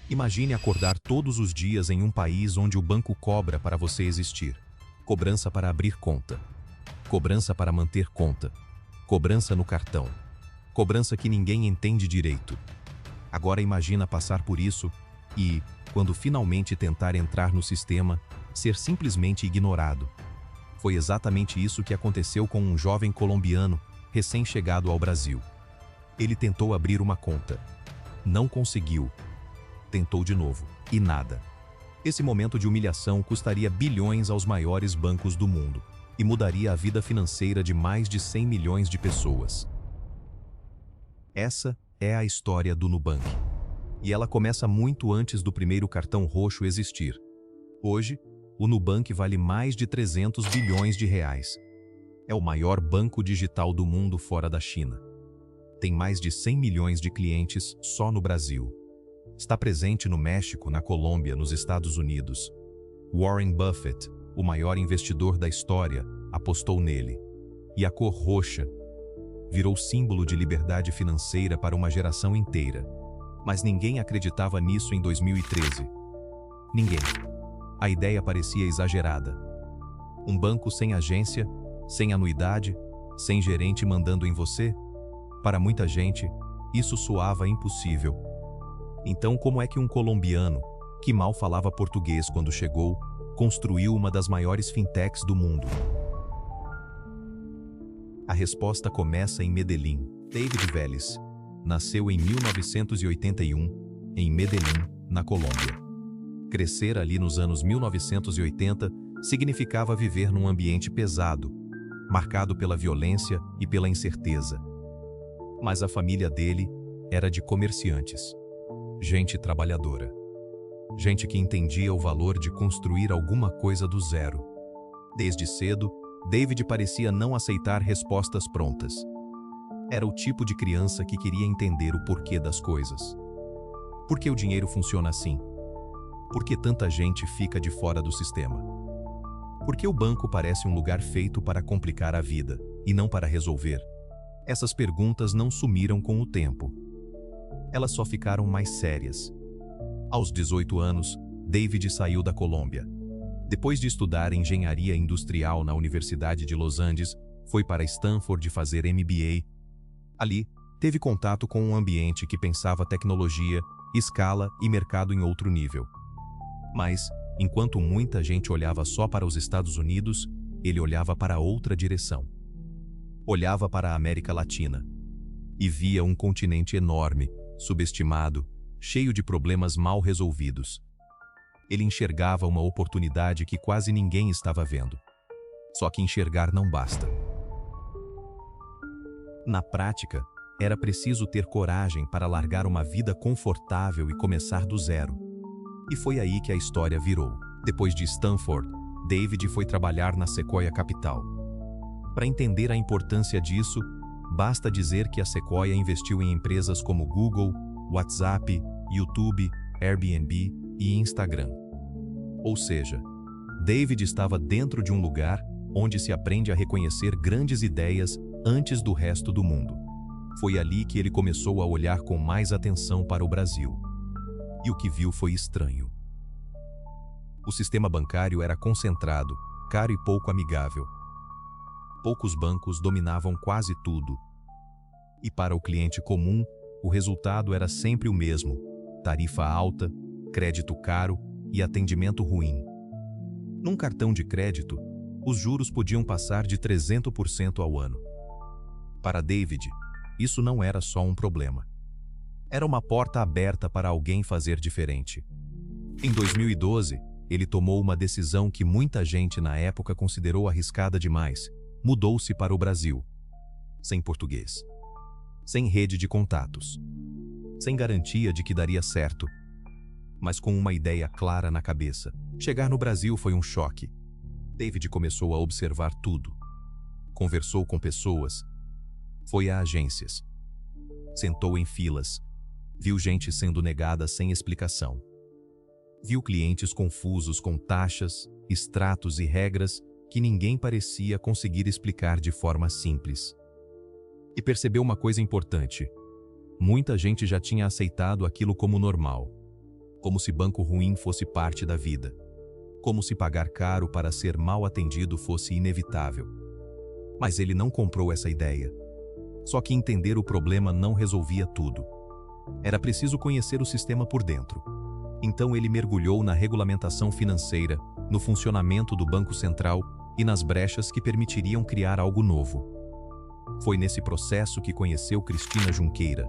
Imagine acordar todos os dias em um país onde o banco cobra para você existir. Cobrança para abrir conta. Cobrança para manter conta. Cobrança no cartão. Cobrança que ninguém entende direito. Agora imagina passar por isso e, quando finalmente tentar entrar no sistema, ser simplesmente ignorado. Foi exatamente isso que aconteceu com um jovem colombiano recém-chegado ao Brasil. Ele tentou abrir uma conta. Não conseguiu. Tentou de novo. E nada. Esse momento de humilhação custaria bilhões aos maiores bancos do mundo e mudaria a vida financeira de mais de 100 milhões de pessoas. Essa é a história do Nubank. E ela começa muito antes do primeiro cartão roxo existir. Hoje, o Nubank vale mais de 300 bilhões de reais. É o maior banco digital do mundo fora da China. Tem mais de 100 milhões de clientes só no Brasil. Está presente no México, na Colômbia, nos Estados Unidos. Warren Buffett, o maior investidor da história, apostou nele. E a cor roxa virou símbolo de liberdade financeira para uma geração inteira. Mas ninguém acreditava nisso em 2013. Ninguém. A ideia parecia exagerada. Um banco sem agência, sem anuidade, sem gerente mandando em você? Para muita gente, isso soava impossível. Então, como é que um colombiano, que mal falava português quando chegou, construiu uma das maiores fintechs do mundo? A resposta começa em Medellín. David Vélez nasceu em 1981, em Medellín, na Colômbia. Crescer ali nos anos 1980 significava viver num ambiente pesado, marcado pela violência e pela incerteza. Mas a família dele era de comerciantes. Gente trabalhadora. Gente que entendia o valor de construir alguma coisa do zero. Desde cedo, David parecia não aceitar respostas prontas. Era o tipo de criança que queria entender o porquê das coisas. Por que o dinheiro funciona assim? Por que tanta gente fica de fora do sistema? Por que o banco parece um lugar feito para complicar a vida, e não para resolver? Essas perguntas não sumiram com o tempo. Elas só ficaram mais sérias. Aos 18 anos, David saiu da Colômbia. Depois de estudar engenharia industrial na Universidade de Los Andes, foi para Stanford fazer MBA. Ali, teve contato com um ambiente que pensava tecnologia, escala e mercado em outro nível. Mas, enquanto muita gente olhava só para os Estados Unidos, ele olhava para outra direção. Olhava para a América Latina e via um continente enorme, subestimado, cheio de problemas mal resolvidos. Ele enxergava uma oportunidade que quase ninguém estava vendo. Só que enxergar não basta. Na prática, era preciso ter coragem para largar uma vida confortável e começar do zero. E foi aí que a história virou. Depois de Stanford, David foi trabalhar na Sequoia Capital. Para entender a importância disso, basta dizer que a Sequoia investiu em empresas como Google, WhatsApp, YouTube, Airbnb e Instagram. Ou seja, David estava dentro de um lugar onde se aprende a reconhecer grandes ideias antes do resto do mundo. Foi ali que ele começou a olhar com mais atenção para o Brasil. E o que viu foi estranho. O sistema bancário era concentrado, caro e pouco amigável. Poucos bancos dominavam quase tudo. E para o cliente comum, o resultado era sempre o mesmo: tarifa alta, crédito caro e atendimento ruim. Num cartão de crédito, os juros podiam passar de 300% ao ano. Para David, isso não era só um problema. Era uma porta aberta para alguém fazer diferente. Em 2012, ele tomou uma decisão que muita gente na época considerou arriscada demais. Mudou-se para o Brasil. Sem português. Sem rede de contatos. Sem garantia de que daria certo. Mas com uma ideia clara na cabeça. Chegar no Brasil foi um choque. David começou a observar tudo. Conversou com pessoas. Foi a agências. Sentou em filas. Viu gente sendo negada sem explicação. Viu clientes confusos com taxas, extratos e regras que ninguém parecia conseguir explicar de forma simples. E percebeu uma coisa importante. Muita gente já tinha aceitado aquilo como normal. Como se banco ruim fosse parte da vida. Como se pagar caro para ser mal atendido fosse inevitável. Mas ele não comprou essa ideia. Só que entender o problema não resolvia tudo. Era preciso conhecer o sistema por dentro. Então ele mergulhou na regulamentação financeira, no funcionamento do Banco Central e nas brechas que permitiriam criar algo novo. Foi nesse processo que conheceu Cristina Junqueira,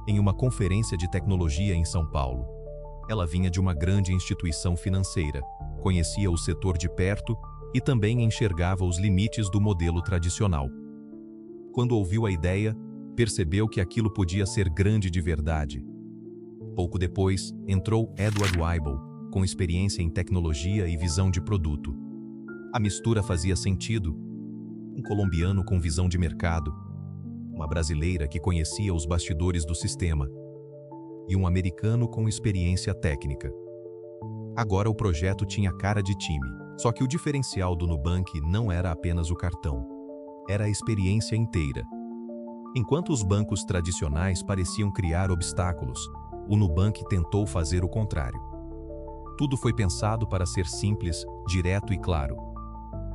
em uma conferência de tecnologia em São Paulo. Ela vinha de uma grande instituição financeira, conhecia o setor de perto e também enxergava os limites do modelo tradicional. Quando ouviu a ideia, percebeu que aquilo podia ser grande de verdade. Pouco depois, entrou Edward Weibel, com experiência em tecnologia e visão de produto. A mistura fazia sentido. Um colombiano com visão de mercado, uma brasileira que conhecia os bastidores do sistema e um americano com experiência técnica. Agora o projeto tinha cara de time, só que o diferencial do Nubank não era apenas o cartão. Era a experiência inteira. Enquanto os bancos tradicionais pareciam criar obstáculos, o Nubank tentou fazer o contrário. Tudo foi pensado para ser simples, direto e claro.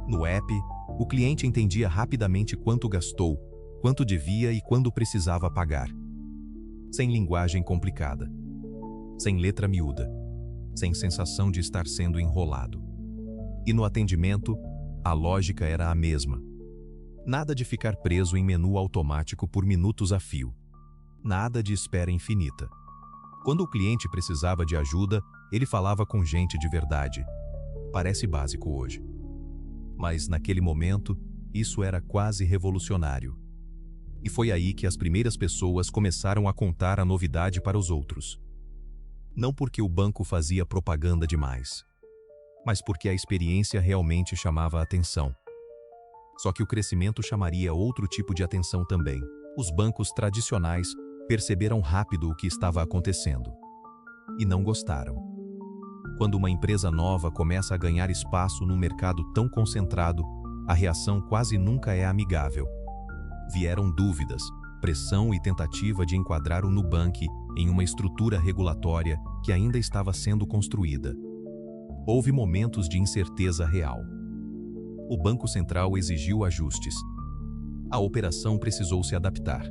No app, o cliente entendia rapidamente quanto gastou, quanto devia e quando precisava pagar. Sem linguagem complicada. Sem letra miúda. Sem sensação de estar sendo enrolado. E no atendimento, a lógica era a mesma. Nada de ficar preso em menu automático por minutos a fio. Nada de espera infinita. Quando o cliente precisava de ajuda, ele falava com gente de verdade. Parece básico hoje. Mas, naquele momento, isso era quase revolucionário. E foi aí que as primeiras pessoas começaram a contar a novidade para os outros. Não porque o banco fazia propaganda demais, mas porque a experiência realmente chamava a atenção. Só que o crescimento chamaria outro tipo de atenção também. Os bancos tradicionais perceberam rápido o que estava acontecendo. E não gostaram. Quando uma empresa nova começa a ganhar espaço num mercado tão concentrado, a reação quase nunca é amigável. Vieram dúvidas, pressão e tentativa de enquadrar o Nubank em uma estrutura regulatória que ainda estava sendo construída. Houve momentos de incerteza real. O Banco Central exigiu ajustes. A operação precisou se adaptar.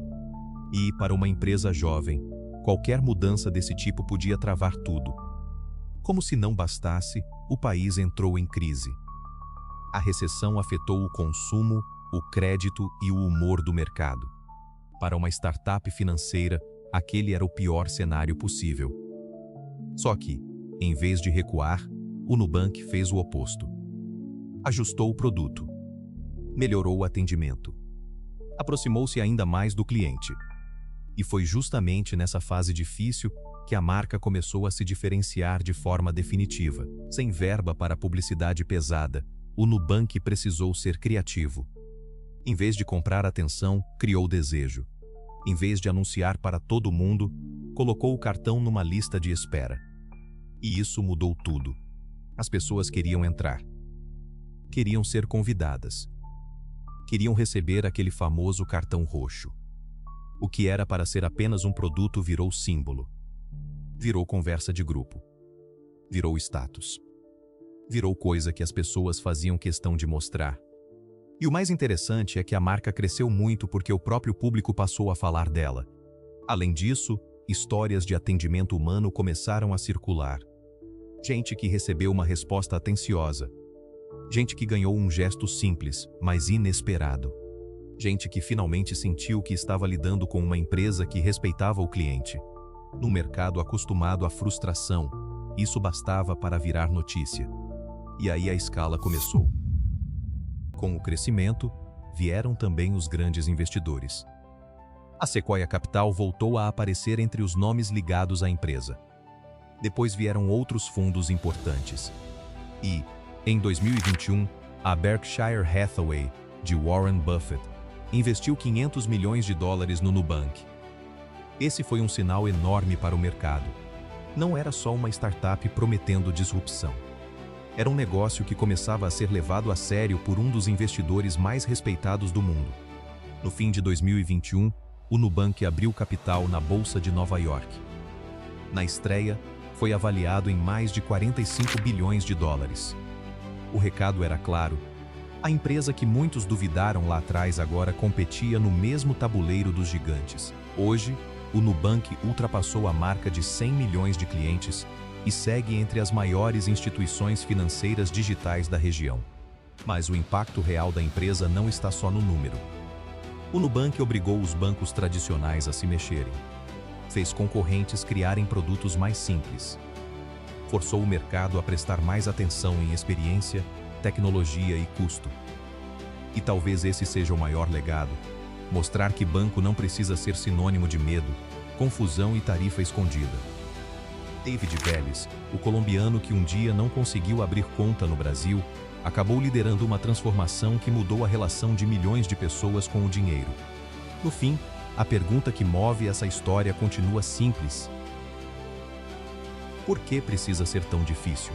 E, para uma empresa jovem, qualquer mudança desse tipo podia travar tudo. Como se não bastasse, o país entrou em crise. A recessão afetou o consumo, o crédito e o humor do mercado. Para uma startup financeira, aquele era o pior cenário possível. Só que, em vez de recuar, o Nubank fez o oposto. Ajustou o produto. Melhorou o atendimento. Aproximou-se ainda mais do cliente. E foi justamente nessa fase difícil que a marca começou a se diferenciar de forma definitiva. Sem verba para publicidade pesada, o Nubank precisou ser criativo. Em vez de comprar atenção, criou desejo. Em vez de anunciar para todo mundo, colocou o cartão numa lista de espera. E isso mudou tudo. As pessoas queriam entrar. Queriam ser convidadas. Queriam receber aquele famoso cartão roxo. O que era para ser apenas um produto virou símbolo. Virou conversa de grupo. Virou status. Virou coisa que as pessoas faziam questão de mostrar. E o mais interessante é que a marca cresceu muito porque o próprio público passou a falar dela. Além disso, histórias de atendimento humano começaram a circular. Gente que recebeu uma resposta atenciosa. Gente que ganhou um gesto simples, mas inesperado. Gente que finalmente sentiu que estava lidando com uma empresa que respeitava o cliente. No mercado acostumado à frustração, isso bastava para virar notícia. E aí a escala começou. Com o crescimento, vieram também os grandes investidores. A Sequoia Capital voltou a aparecer entre os nomes ligados à empresa. Depois vieram outros fundos importantes. E, em 2021, a Berkshire Hathaway, de Warren Buffett, investiu $500 milhões no Nubank. Esse foi um sinal enorme para o mercado. Não era só uma startup prometendo disrupção. Era um negócio que começava a ser levado a sério por um dos investidores mais respeitados do mundo. No fim de 2021, o Nubank abriu capital na Bolsa de Nova York. Na estreia, foi avaliado em mais de 45 bilhões de dólares. O recado era claro. A empresa que muitos duvidaram lá atrás agora competia no mesmo tabuleiro dos gigantes. Hoje, o Nubank ultrapassou a marca de 100 milhões de clientes e segue entre as maiores instituições financeiras digitais da região. Mas o impacto real da empresa não está só no número. O Nubank obrigou os bancos tradicionais a se mexerem. Fez concorrentes criarem produtos mais simples. Forçou o mercado a prestar mais atenção em experiência, tecnologia e custo. E talvez esse seja o maior legado: mostrar que banco não precisa ser sinônimo de medo, confusão e tarifa escondida. David Vélez, o colombiano que um dia não conseguiu abrir conta no Brasil, acabou liderando uma transformação que mudou a relação de milhões de pessoas com o dinheiro. No fim, a pergunta que move essa história continua simples: por que precisa ser tão difícil?